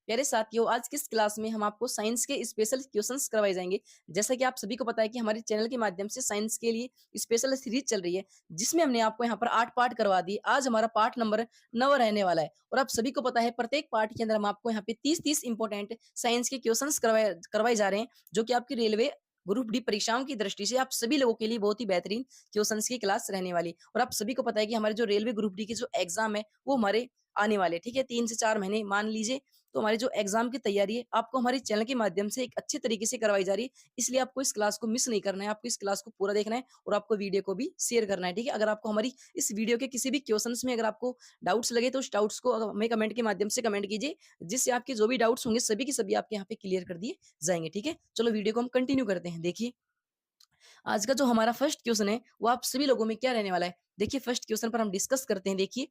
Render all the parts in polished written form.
प्यारे साथियों, आज किस क्लास में हम आपको साइंस के स्पेशल क्वेश्चंस करवाए जाएंगे। जैसा कि आप सभी को पता है कि हमारे चैनल के माध्यम से साइंस के लिए स्पेशल सीरीज चल रही है, जिसमें हमने आपको यहाँ पर 8 पार्ट करवा दिए। आज हमारा पार्ट नंबर 9 रहने वाला है और आप सभी को पता है प्रत्येक पार्ट के अंदर हम आपको यहाँ पे 30-30 इंपॉर्टेंट साइंस के क्वेश्चंस करवाए करवाए जा रहे हैं, जो कि आपकी रेलवे ग्रुप डी परीक्षाओं की दृष्टि से आप सभी लोगों के लिए बहुत ही बेहतरीन क्वेश्चंस की क्लास रहने वाली है। और आप सभी को पता है कि हमारे जो रेलवे ग्रुप डी के जो एग्जाम है वो हमारे आने वाले, ठीक है, 3 से 4 महीने मान लीजिए। तो हमारी जो एग्जाम की तैयारी है आपको हमारे चैनल के माध्यम से एक अच्छे तरीके से करवाई जा रही है, इसलिए आपको इस क्लास को मिस नहीं करना है। आपको इस क्लास को पूरा देखना है और आपको वीडियो को भी शेयर करना है, ठीक है। अगर आपको हमारी इस वीडियो के किसी भी क्वेश्चंस में अगर आपको डाउट्स लगे तो उस डाउट्स को हमें कमेंट के माध्यम से कमेंट कीजिए, जिससे आपके जो भी डाउट्स होंगे सभी के सभी आपके यहाँ पे क्लियर कर दिए जाएंगे, ठीक है। चलो वीडियो को हम कंटिन्यू करते हैं। देखिए, आज का जो हमारा फर्स्ट क्वेश्चन है वो आप सभी लोगों में क्या रहने वाला है। देखिए, फर्स्ट क्वेश्चन पर हम डिस्कस करते हैं। देखिए,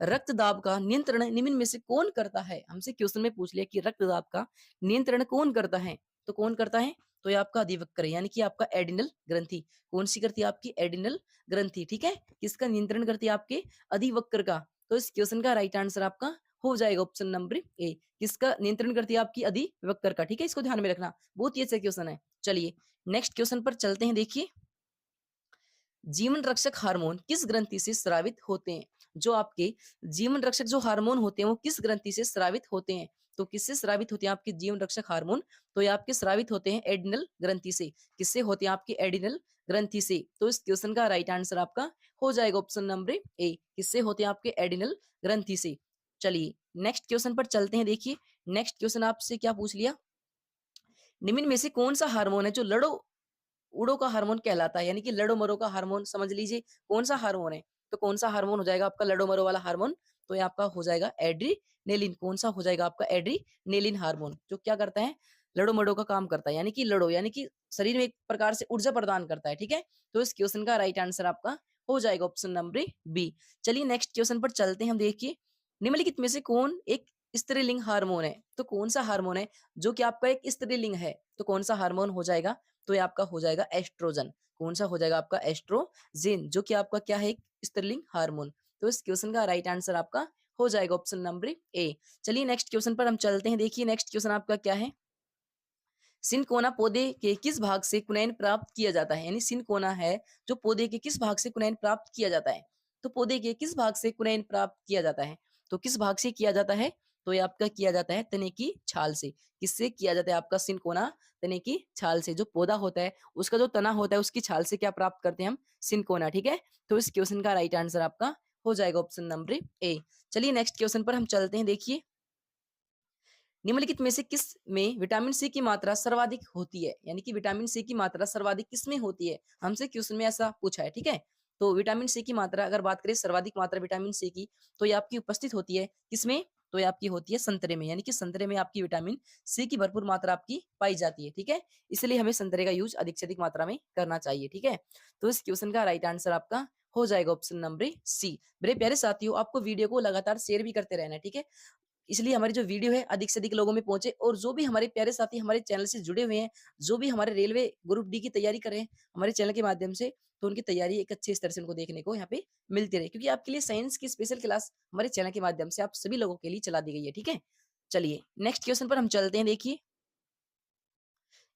रक्तदाब का नियंत्रण निम्न में से कौन करता है। हमसे क्वेश्चन में पूछ लिया कि रक्तदाब का नियंत्रण कौन करता है, तो कौन करता है, तो ये आपका अधिवक्र यानी कि आपका एडिनल ग्रंथि। कौन सी करती है, आपकी एडिनल ग्रंथि, ठीक है। किसका नियंत्रण करती है, आपके अधिवक्र का। तो इस क्वेश्चन का राइट आंसर आपका हो जाएगा ऑप्शन नंबर ए। किसका नियंत्रण करती है, आपकी अधिवक्र का, ठीक है। इसको ध्यान में रखना, बहुत ही अच्छा क्वेश्चन है। चलिए नेक्स्ट क्वेश्चन पर चलते हैं। देखिए, जीवन रक्षक हार्मोन किस ग्रंथि से स्रावित होते हैं। जो आपके जीवन रक्षक जो हार्मोन होते हैं वो किस ग्रंथि से स्रावित होते हैं, तो किससे स्रावित होते हैं आपके जीवन रक्षक हार्मोन, तो ये आपके स्रावित होते हैं एडिनल ग्रंथि से। किससे होते हैं, आपके एडिनल ग्रंथि से। तो इस क्वेश्चन का राइट आंसर आपका हो जाएगा ऑप्शन नंबर ए। किससे होते हैं, आपके एडिनल ग्रंथि से। चलिए नेक्स्ट क्वेश्चन पर चलते हैं। देखिए, नेक्स्ट क्वेश्चन आपसे क्या पूछ लिया, निम्न में से कौन सा हार्मोन है जो लड़ो उड़ो का हार्मोन कहलाता है, यानी कि लड़ो मरो का हार्मोन समझ लीजिए कौन सा हार्मोन है। तो कौन सा हार्मोन हो जाएगा आपका लड़ो मरो वाला हार्मोन, तो ये आपका हो जाएगा एड्रीनेलिन। कौन सा हो जाएगा आपका एड्रीनेलिन हार्मोन, जो क्या करता है, लड़ो मरो का काम करता है, यानी कि लड़ो यानी कि शरीर में एक प्रकार से ऊर्जा प्रदान करता है, ठीक है। तो इस क्वेश्चन का राइट आंसर आपका हो जाएगा ऑप्शन नंबर बी। चलिए नेक्स्ट क्वेश्चन पर चलते हैं। हम देखिए, निम्नलिखित में से कौन एक स्त्रीलिंग हार्मोन है, तो कौन सा हार्मोन है जो कि आपका एक स्त्रीलिंग है, तो कौन सा हार्मोन हो जाएगा, तो ये आपका हो जाएगा एस्ट्रोजन। कौन सा हो जाएगा, आपका एस्ट्रोजेन, जो कि आपका क्या है, एक स्त्रीलिंग हार्मोन। तो इस क्वेश्चन का राइट आंसर आपका हो जाएगा ऑप्शन नंबर ए। चलिए नेक्स्ट क्वेश्चन पर हम चलते हैं। देखिए, नेक्स्ट क्वेश्चन आपका क्या है, सिनकोना पौधे के किस भाग से कुनैन प्राप्त किया जाता है, यानी सिनकोना है जो पौधे के किस भाग से कुनैन प्राप्त किया जाता है। तो पौधे के किस भाग से कुनैन प्राप्त किया जाता है, तो किस भाग से किया जाता है, तो ये आपका किया जाता है तने की छाल से। किससे किया जाता है, आपका सिनकोना तने की छाल से। जो पौधा होता है उसका जो तना होता है उसकी छाल से क्या प्राप्त करते हैं हम, सिनकोना, ठीक है। तो इस क्वेश्चन का राइट आंसर आपका हो जाएगा ऑप्शन नंबर ए। चलिए नेक्स्ट क्वेश्चन पर हम चलते हैं। देखिए, निम्नलिखित में से किस में विटामिन सी की मात्रा सर्वाधिक होती है, यानी कि विटामिन सी की मात्रा सर्वाधिक किस में होती है। हमसे क्वेश्चन में ऐसा पूछा है, ठीक है। तो विटामिन सी की मात्रा अगर बात करें, सर्वाधिक मात्रा विटामिन सी की, तो ये आपकी उपस्थित होती है किसमें, तो ये आपकी होती है संतरे में, यानी कि संतरे में आपकी विटामिन सी की भरपूर मात्रा आपकी पाई जाती है, ठीक है। इसलिए हमें संतरे का यूज अधिक से अधिक मात्रा में करना चाहिए, ठीक है। तो इस क्वेश्चन का राइट आंसर आपका हो जाएगा ऑप्शन नंबर सी। मेरे प्यारे साथियों, आपको वीडियो को लगातार शेयर भी करते रहना है, ठीक है। इसलिए हमारी जो वीडियो है अधिक से अधिक लोगों में पहुंचे, और जो भी हमारे प्यारे साथी हमारे चैनल से जुड़े हुए हैं, जो भी हमारे रेलवे ग्रुप डी की तैयारी कर रहे हैं हमारे चैनल के माध्यम से, तो उनकी तैयारी एक अच्छे स्तर से उनको देखने को यहाँ पे मिलती रहे, क्योंकि आपके लिए साइंस की स्पेशल क्लास हमारे चैनल के माध्यम से आप सभी लोगों के लिए चला दी गई है, ठीक है। चलिए नेक्स्ट क्वेश्चन पर हम चलते हैं। देखिए,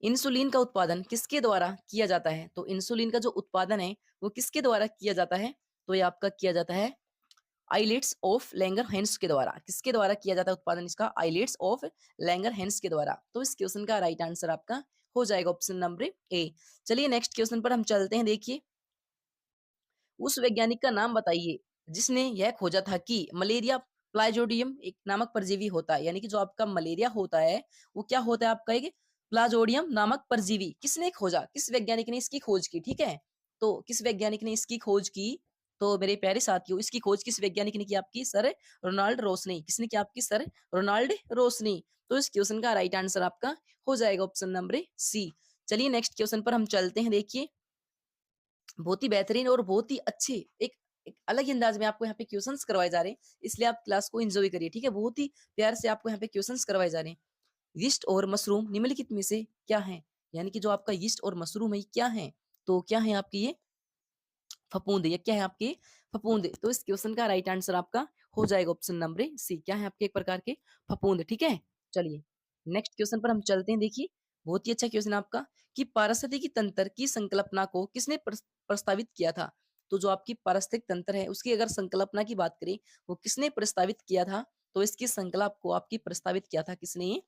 इंसुलिन का उत्पादन किसके द्वारा किया जाता है, तो इंसुलिन का जो उत्पादन है वो किसके द्वारा किया जाता है, तो ये आपका किया जाता है आइलेट्स ऑफ लैंगर हैंस के द्वारा। किसके द्वारा किया जाता है उत्पादन इसका, आइलेट्स ऑफ लैंगर हैंस के द्वारा। तो इस क्वेश्चन का राइट आंसर आपका हो जाएगा ऑप्शन नंबर ए। चलिए नेक्स्ट क्वेश्चन पर हम चलते हैं। देखिए, उस वैज्ञानिक का नाम बताइए जिसने यह खोजा था कि मलेरिया प्लाज्योडियम एक नामक परजीवी होता है, यानी कि जो आपका मलेरिया होता है वो क्या होता है, आपका एक प्लाज्योडियम नामक परजीवी। किसने खोजा, किस वैज्ञानिक ने इसकी खोज की, ठीक है। तो किस वैज्ञानिक ने इसकी खोज की, तो मेरे प्यारे साथियों इसकी खोज किस वैज्ञानिक ने की, आपकी सर रोनाल्ड रोशनी। किसने की, आपकी सर रोनाल्ड रोशनी। तो इस क्वेश्चन का राइट आंसर आपका हो जाएगा ऑप्शन नंबर सी। चलिए नेक्स्ट क्वेश्चन पर हम चलते हैं। देखिए, बहुत ही बेहतरीन और बहुत ही अच्छे एक अलग ही अंदाज में आपको यहाँ पे क्वेश्चंस करवाए जा रहे हैं, इसलिए आप क्लास को एंजॉय करिए, ठीक है। बहुत ही प्यार से आपको यहाँ पे क्वेश्चंस करवाए जा रहे हैं। यीस्ट और मशरूम निम्नलिखित में से क्या है, यानी कि जो आपका यीस्ट और मशरूम है क्या है, तो क्या है आपकी ये फफूंद, ये क्या है आपके फफूंद। तो इस क्वेश्चन का राइट आंसर आपका हो जाएगा ऑप्शन नंबर सी। क्या है आपके एक प्रकार के फफूंद, ठीक है। चलिए नेक्स्ट क्वेश्चन पर हम चलते हैं। देखिए बहुत ही अच्छा क्वेश्चन है आपका कि पारिस्थितिकी तंत्र की संकल्पना को किसने प्रस्तावित किया था। तो जो आपकी पारिस्थितिक तंत्र है उसकी अगर संकल्पना की बात करें वो किसने प्रस्तावित किया था, तो इसकी संकल्प को आपकी प्रस्तावित किया था किसने,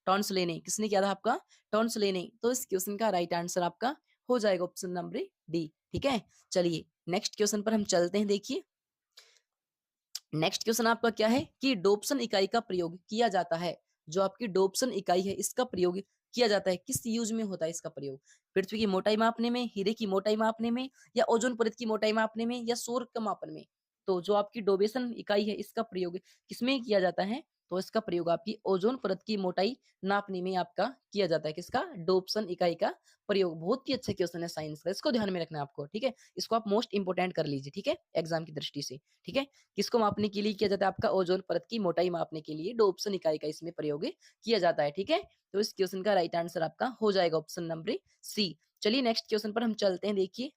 टॉन्सले ने। किसने किया था आपका, टॉन्सले ने। तो इस क्वेश्चन का राइट आंसर आपका हो जाएगा ऑप्शन नंबर डी। ठीक है, चलिए नेक्स्ट क्वेश्चन पर हम चलते हैं। देखिए नेक्स्ट क्वेश्चन आपका क्या है कि डोप्सन इकाई का प्रयोग किया जाता है। जो आपकी डोप्सन इकाई है इसका प्रयोग किया जाता है किस यूज में होता है इसका प्रयोग, पृथ्वी की मोटाई मापने में, हीरे की मोटाई मापने में, या ओजोन परत की मोटाई मापने में, या सौर का मापन में। तो जो आपकी डोबेसन इकाई है इसका प्रयोग किसमें किया जाता है, तो इसका प्रयोग आपकी ओजोन परत की मोटाई नापने में आपका किया जाता है। किसका, डोप्सन इकाई का प्रयोग। बहुत ही अच्छा क्वेश्चन है साइंस का, इसको ध्यान में रखना है आपको। ठीक है, इसको आप मोस्ट इंपोर्टेंट कर लीजिए। ठीक है, एग्जाम की दृष्टि से। ठीक है, किसको मापने के लिए किया जाता है, आपका ओजोन परत की मोटाई मापने के लिए डोप्सन इकाई का इसमें प्रयोग किया जाता है। ठीक है, तो इस क्वेश्चन का राइट आंसर आपका हो जाएगा ऑप्शन नंबर सी। चलिए नेक्स्ट क्वेश्चन पर हम चलते हैं। देखिए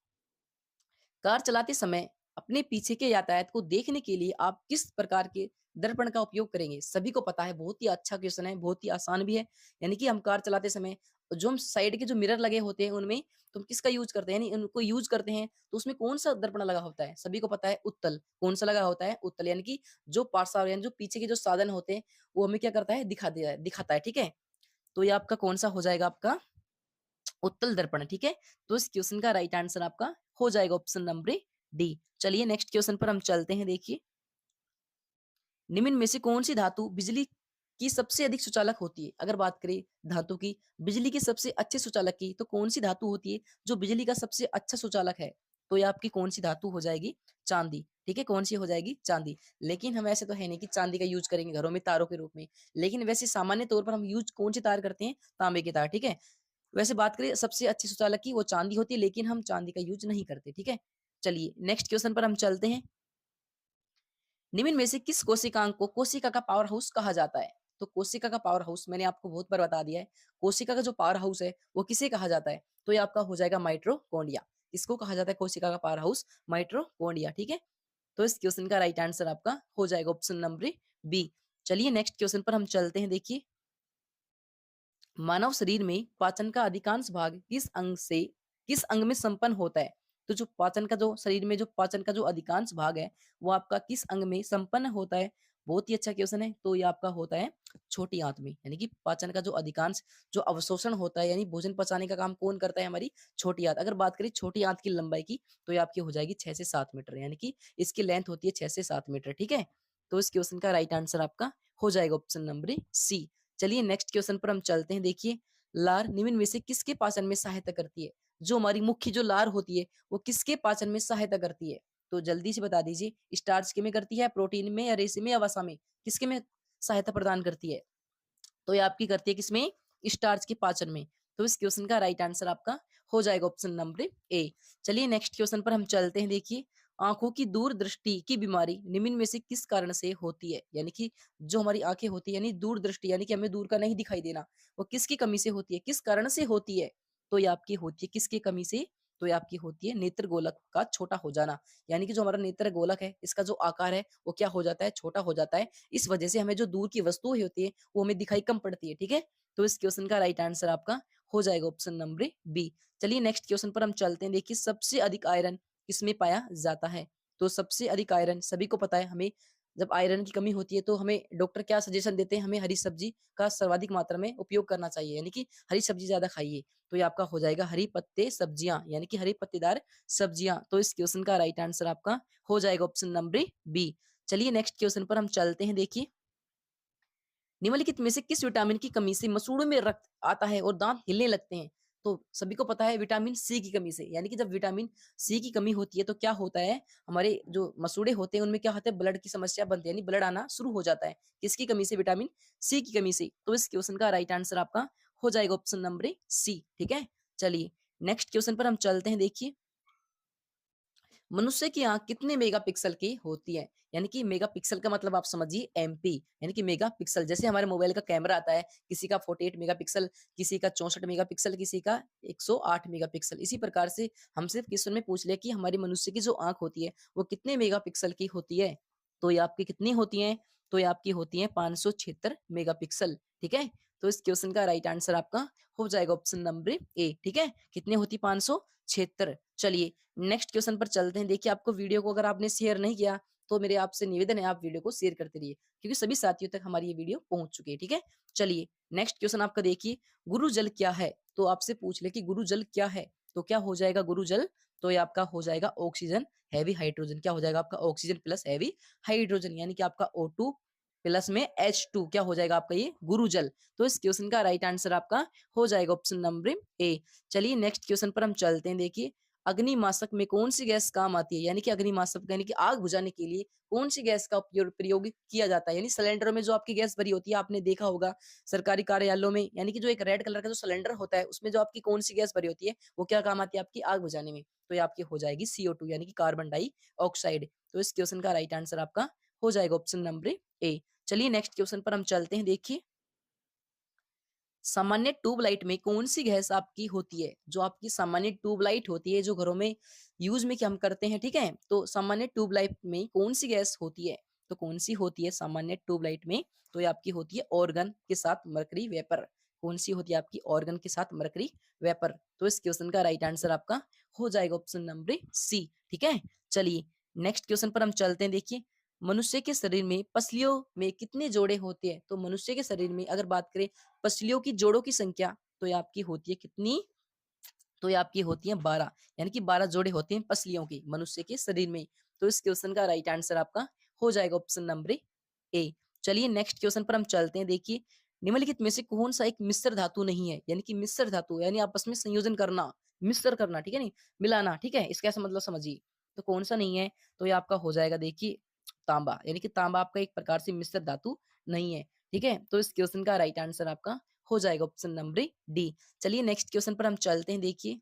कार चलाते समय अपने पीछे के यातायात को देखने के लिए आप किस प्रकार के दर्पण का उपयोग करेंगे। सभी को पता है, बहुत ही अच्छा क्वेश्चन है, बहुत ही आसान भी है। यानी कि हम कार चलाते समय जो हम साइड के जो मिरर लगे होते हैं उनमें तो हम किसका यूज करते हैं, यानी उनको यूज करते हैं तो उसमें कौन सा दर्पण लगा होता है, सभी को पता है उत्तल। कौन सा लगा होता है, उत्तल। यानी कि जो पार्श्व यानी जो पीछे के जो साधन होते हैं वो हमें क्या करता है, दिखाता है। ठीक है, तो ये आपका कौन सा हो जाएगा, आपका उत्तल दर्पण। ठीक है, तो इस क्वेश्चन का राइट आंसर आपका हो जाएगा ऑप्शन नंबर डी। चलिए नेक्स्ट क्वेश्चन पर हम चलते हैं। देखिए निम्न में से कौन सी धातु बिजली की सबसे अधिक सुचालक होती है। अगर बात करें धातु की बिजली के सबसे अच्छे सुचालक की, तो कौन सी धातु होती है जो बिजली का सबसे अच्छा सुचालक है, तो ये आपकी कौन सी धातु हो जाएगी, चांदी। ठीक है, कौन सी हो जाएगी, चांदी। लेकिन हम ऐसे तो है नहीं कि चांदी का यूज करेंगे घरों में तारों के रूप में, लेकिन वैसे सामान्य तौर पर हम यूज कौन सी तार करते हैं, तांबे के तार। ठीक है, वैसे बात करें सबसे अच्छी सुचालक की वो चांदी होती है, लेकिन हम चांदी का यूज नहीं करते। ठीक है, चलिए नेक्स्ट क्वेश्चन पर हम चलते हैं। निम्न में से किस कोशिकांग को कोशिका का पावर हाउस कहा जाता है। तो कोशिका का पावर हाउस मैंने आपको बहुत बार बता दिया है। कोशिका का जो पावर हाउस है वो किसे कहा जाता है, तो ये आपका हो जाएगा माइट्रोकॉन्ड्रिया। इसको कहा जाता है कोशिका का पावर हाउस, माइट्रोकॉन्ड्रिया। ठीक है, तो इस क्वेश्चन का राइट आंसर आपका हो जाएगा ऑप्शन नंबर बी। चलिए नेक्स्ट क्वेश्चन पर हम चलते हैं। देखिए मानव शरीर में पाचन का अधिकांश भाग किस अंग में संपन्न होता है। तो जो पाचन का जो शरीर में जो पाचन का जो अधिकांश भाग है वो आपका किस अंग में संपन्न होता है। बहुत ही अच्छा क्वेश्चन है। तो ये आपका होता है छोटी आंत में। यानी कि पाचन का जो अधिकांश जो अवशोषण होता है यानी भोजन पचाने का काम कौन करता है, हमारी छोटी आंत। अगर बात करें छोटी आंत की लंबाई की तो ये आपकी हो जाएगी 6 से 7 मीटर, यानी कि इसकी लेंथ होती है 6 से 7 मीटर। ठीक है, तो इस क्वेश्चन का राइट आंसर आपका हो जाएगा ऑप्शन नंबर सी। चलिए नेक्स्ट क्वेश्चन पर हम चलते हैं। देखिए लार निम्न में से किसके पाचन में सहायता करती है। जो हमारी मुख्य जो लार होती है वो किसके पाचन में सहायता करती है, तो जल्दी से बता दीजिए। स्टार्च के में करती है, प्रोटीन में, या रेशे में, या वसा में, किसके में सहायता प्रदान करती है, तो ये आपकी करती है किसमें, स्टार्च के पाचन में। तो इस क्वेश्चन का राइट आंसर आपका हो जाएगा ऑप्शन नंबर ए। चलिए नेक्स्ट क्वेश्चन पर हम चलते हैं। देखिए आंखों की दूरदृष्टि की बीमारी निम्न में से किस कारण से होती है। यानी कि जो हमारी आंखें होती है यानी दूरदृष्टि, यानी कि हमें दूर का नहीं दिखाई देना, वो किसकी कमी से होती है, किस कारण से होती है, तो ये आपकी होती है किसकी कमी से, तो ये आपकी होती है नेत्र गोलक का छोटा हो जाना। यानी कि जो हमारा नेत्र गोलक है इसका जो आकार है वो क्या हो जाता है, छोटा हो जाता है। इस वजह से हमें जो दूर की वस्तुएं होती है वो हमें दिखाई कम पड़ती है। ठीक है, तो इस क्वेश्चन का राइट आंसर आपका हो जाएगा ऑप्शन नंबर बी। चलिए नेक्स्ट क्वेश्चन पर हम चलते हैं। देखिए सबसे अधिक आयरन किसमें पाया जाता है, तो सबसे अधिक आयरन सभी को पता है। हमें जब आयरन की कमी होती है तो हमें डॉक्टर क्या सजेशन देते हैं, हमें हरी सब्जी का सर्वाधिक मात्रा में उपयोग करना चाहिए, यानी कि हरी सब्जी ज्यादा खाइए। तो ये आपका हो जाएगा हरी पत्ते सब्जियां, यानी कि हरी पत्तेदार सब्जियां। तो इस क्वेश्चन का राइट आंसर आपका हो जाएगा ऑप्शन नंबर बी। चलिए नेक्स्ट क्वेश्चन पर हम चलते हैं। देखिए निम्नलिखित में से किस विटामिन की कमी से मसूड़ों में रक्त आता है और दांत हिलने लगते हैं, तो सभी को पता है विटामिन सी की कमी से। यानी कि जब विटामिन सी की कमी होती है तो क्या होता है, हमारे जो मसूड़े होते हैं उनमें क्या होता है, ब्लड की समस्या बनती है, यानी ब्लड आना शुरू हो जाता है। किसकी कमी से, विटामिन सी की कमी से। तो इस क्वेश्चन का राइट आंसर आपका हो जाएगा ऑप्शन नंबर सी। ठीक है, चलिए नेक्स्ट क्वेश्चन पर हम चलते हैं। देखिए मनुष्य की आंख कितने मेगापिक्सल की होती है। यानी कि मेगापिक्सल का मतलब आप समझिए एमपी, यानी कि मेगापिक्सल। जैसे हमारे मोबाइल का कैमरा आता है, किसी का 48 मेगापिक्सल, किसी का 64 मेगापिक्सल, किसी का 108 मेगापिक्सल। इसी प्रकार से हमसे क्वेश्चन में पूछ लिया कि हमारी मनुष्य की जो आंख होती है वो कितने मेगापिक्सल की होती है, तो ये आपकी कितनी होती है, तो ये आपकी होती है 576 मेगापिक्सल। ठीक है, तो इस क्वेश्चन का राइट आंसर आपका हो जाएगा ऑप्शन नंबर ए। ठीक है, कितने होती 576। चलिए नेक्स्ट क्वेश्चन पर चलते हैं। देखिए आपको वीडियो को अगर आपने शेयर नहीं किया तो मेरे आपसे निवेदन है आप वीडियो को शेयर करते रहिए, क्योंकि सभी साथियों तक हमारी ये वीडियो पहुंच चुकी है। ठीक है, चलिए नेक्स्ट क्वेश्चन आपका देखिए, गुरु जल क्या है? तो आपसे पूछ ले कि गुरु जल क्या है, तो क्या हो जाएगा गुरु जल? तो ये आपका हो जाएगा ऑक्सीजन हैवी हाइड्रोजन। क्या हो जाएगा आपका? ऑक्सीजन प्लस हैवी हाइड्रोजन, यानी कि आपका O2 प्लस में H2 क्या हो जाएगा आपका? ये गुरु जल। तो इस क्वेश्चन का राइट आंसर आपका हो जाएगा ऑप्शन नंबर ए। चलिए नेक्स्ट क्वेश्चन पर हम चलते हैं। देखिए अग्निमाशक में कौन सी गैस काम आती है? यानी कि अग्निमाशक यानी कि आग बुझाने के लिए कौन सी गैस का प्रयोग किया जाता है? यानी सिलेंडरों में जो आपकी गैस भरी होती है, आपने देखा होगा सरकारी कार्यालयों में, यानी कि जो एक रेड कलर का जो सिलेंडर होता है उसमें जो आपकी कौन सी गैस भरी होती है वो क्या काम आती है? आपकी आग बुझाने में। तो ये आपकी हो जाएगी CO2 यानी कि कार्बन डाई ऑक्साइड। तो इस क्वेश्चन का राइट आंसर आपका हो जाएगा ऑप्शन नंबर ए। चलिए नेक्स्ट क्वेश्चन पर हम चलते हैं। देखिए सामान्य ट्यूबलाइट में कौन सी गैस आपकी होती है? जो आपकी सामान्य ट्यूबलाइट होती है जो घरों में यूज में क्या हम करते हैं, ठीक है, तो सामान्य ट्यूबलाइट में कौन सी गैस होती है? तो कौन सी होती है सामान्य ट्यूबलाइट में? तो ये आपकी होती है ऑर्गन के साथ मरकरी वेपर। कौन सी होती है आपकी? ऑर्गन के साथ मरकरी वेपर। तो इस क्वेश्चन का राइट आंसर आपका हो जाएगा ऑप्शन नंबर सी। ठीक है, चलिए नेक्स्ट क्वेश्चन पर हम चलते हैं। देखिए मनुष्य के शरीर में पसलियों में कितने जोड़े होते हैं? तो मनुष्य के शरीर में अगर बात करें पसलियों की जोड़ों की संख्या, तो ये आपकी होती है कितनी? तो ये आपकी होती है 12, यानी कि 12 जोड़े होते हैं पसलियों की मनुष्य के शरीर में। तो इस क्वेश्चन का राइट आंसर आपका हो जाएगा ऑप्शन नंबर ए। चलिए नेक्स्ट क्वेश्चन पर हम चलते हैं। देखिए निम्नलिखित में से कौन सा एक मिश्र धातु नहीं है? यानी कि मिश्र धातु यानी आपस में संयोजन करना, मिश्र करना, ठीक है, नहीं मिलाना, ठीक है, इसका ऐसा मतलब समझिए। तो कौन सा नहीं है? तो ये आपका हो जाएगा देखिए तांबा, यानी कि तांबा आपका एक प्रकार से मिश्र धातु नहीं है। ठीक है, तो इस क्वेश्चन का राइट आंसर आपका हो जाएगा ऑप्शन नंबर डी। चलिए नेक्स्ट क्वेश्चन पर हम चलते हैं। देखिए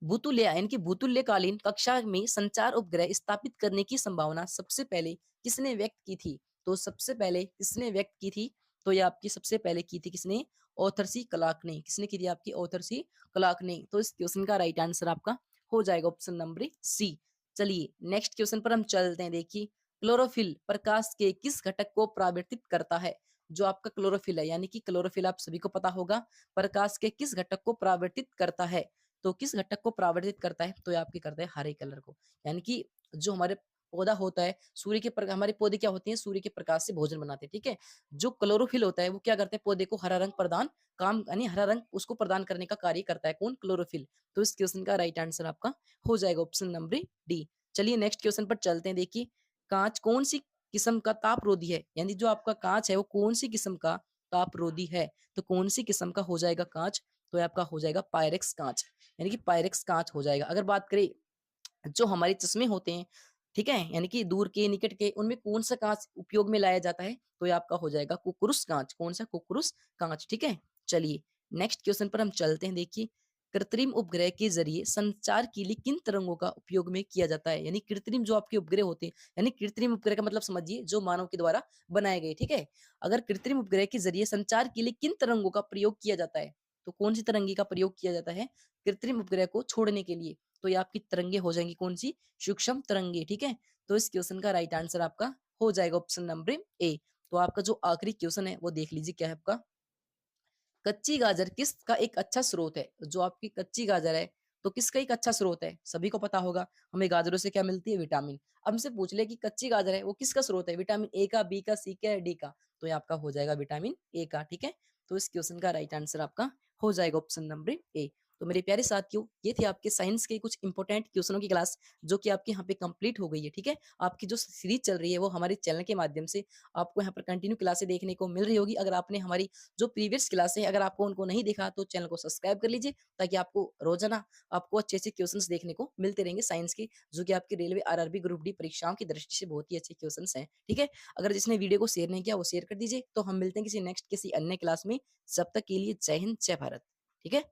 भूतुल्य यानी कि भूतुल्यकालीन कक्षा में संचार उपग्रह स्थापित करने की संभावना सबसे पहले किसने व्यक्त की थी? तो सबसे पहले किसने व्यक्त की थी? तो ये आपकी सबसे पहले की थी किसने? ऑथर सी क्लार्क ने। किसने की थी? आपकी ऑथर सी क्लार्क ने। तो इस क्वेश्चन का राइट आंसर आपका हो जाएगा ऑप्शन नंबर सी। चलिए नेक्स्ट क्वेश्चन पर हम चलते हैं। देखिए क्लोरोफिल प्रकाश के किस घटक को परावर्तित करता है? जो आपका क्लोरोफिल है, यानी कि क्लोरोफिल आप सभी को पता होगा प्रकाश के किस घटक को परावर्तित करता है? तो किस घटक को परावर्तित करता है? तो ये आपके करता है हरे कलर को। यानी कि जो हमारे पौधा होता है सूर्य के हमारे पौधे क्या होते हैं? सूर्य के प्रकाश से भोजन बनाते हैं, ठीक है। जो क्लोरोफिल होता है वो क्या करते हैं? पौधे को हरा रंग प्रदान काम यानी हरा रंग उसको प्रदान करने का कार्य करता है। कौन? क्लोरोफिल। तो इस क्वेश्चन का राइट आंसर आपका हो जाएगा ऑप्शन नंबर डी। चलिए नेक्स्ट क्वेश्चन पर चलते हैं। देखिए कांच कौन सी किस्म का तापरोधी है? यानी जो आपका कांच है वो कौन सी किस्म का तापरोधी है? तो कौन सी किस्म का हो जाएगा कांच? तो ये आपका हो जाएगा पायरेक्स कांच, यानी कि पायरेक्स कांच हो जाएगा। अगर बात करें जो हमारे चश्मे होते हैं, ठीक है, यानी कि दूर के निकट के, उनमें कौन सा कांच उपयोग में लाया जाता है? तो ये आपका हो जाएगा कुकुरुस कांच। कौन सा? कुकुरुस कांच। ठीक है, चलिए नेक्स्ट क्वेश्चन पर हम चलते हैं। देखिए कृत्रिम उपग्रह के जरिए संचार के लिए किन तरंगों का उपयोग में किया जाता है? यानी कृत्रिम जो आपके उपग्रह होते हैं, यानी कृत्रिम उपग्रह का मतलब समझिए जो मानव के द्वारा बनाए गए, ठीक है। अगर कृत्रिम उपग्रह के जरिए संचार के लिए किन तरंगों का प्रयोग किया जाता है? तो कौन सी तरंगी का प्रयोग किया जाता है कृत्रिम उपग्रह को छोड़ने के लिए? तो ये आपकी तरंगे हो जाएंगी कौन सी? सूक्ष्म तरंगे। ठीक है, तो इस क्वेश्चन का राइट आंसर आपका हो जाएगा ऑप्शन नंबर ए। तो आपका जो आखिरी क्वेश्चन है वो देख लीजिए क्या है आपका। कच्ची गाजर किसका एक अच्छा स्रोत है? जो आपकी कच्ची गाजर है तो किसका एक अच्छा स्रोत है? सभी को पता होगा हमें गाजरों से क्या मिलती है? विटामिन। अब हमसे पूछ ले कि कच्ची गाजर है वो किसका स्रोत है? विटामिन ए का, बी का, सी का या डी का? तो ये आपका हो जाएगा विटामिन ए का। ठीक है, तो इस क्वेश्चन का राइट आंसर आपका हो जाएगा ऑप्शन नंबर ए। तो मेरे प्यारे साथियों ये थे आपके साइंस के कुछ इंपॉर्टेंट क्वेश्चनों की क्लास जो कि आपके यहाँ पे कंप्लीट हो गई है। ठीक है, आपकी जो सीरीज चल रही है वो हमारे चैनल के माध्यम से आपको यहाँ पर कंटिन्यू क्लासें देखने को मिल रही होगी। अगर आपने हमारी जो प्रीवियस क्लास है अगर आपको उनको नहीं देखा तो चैनल को सब्सक्राइब कर लीजिए, ताकि आपको रोजाना आपको अच्छे अच्छे क्वेश्चंस देखने को मिलते रहेंगे साइंस के, जो कि आपकी रेलवे आरआरबी ग्रुप डी परीक्षाओं की दृष्टि से बहुत ही अच्छे क्वेश्चंस हैं। ठीक है, अगर जिसने वीडियो को शेयर नहीं किया वो शेयर कर दीजिए। तो हम मिलते हैं किसी नेक्स्ट किसी अन्य क्लास में। जब तक के लिए जय हिंद, जय भारत। ठीक है।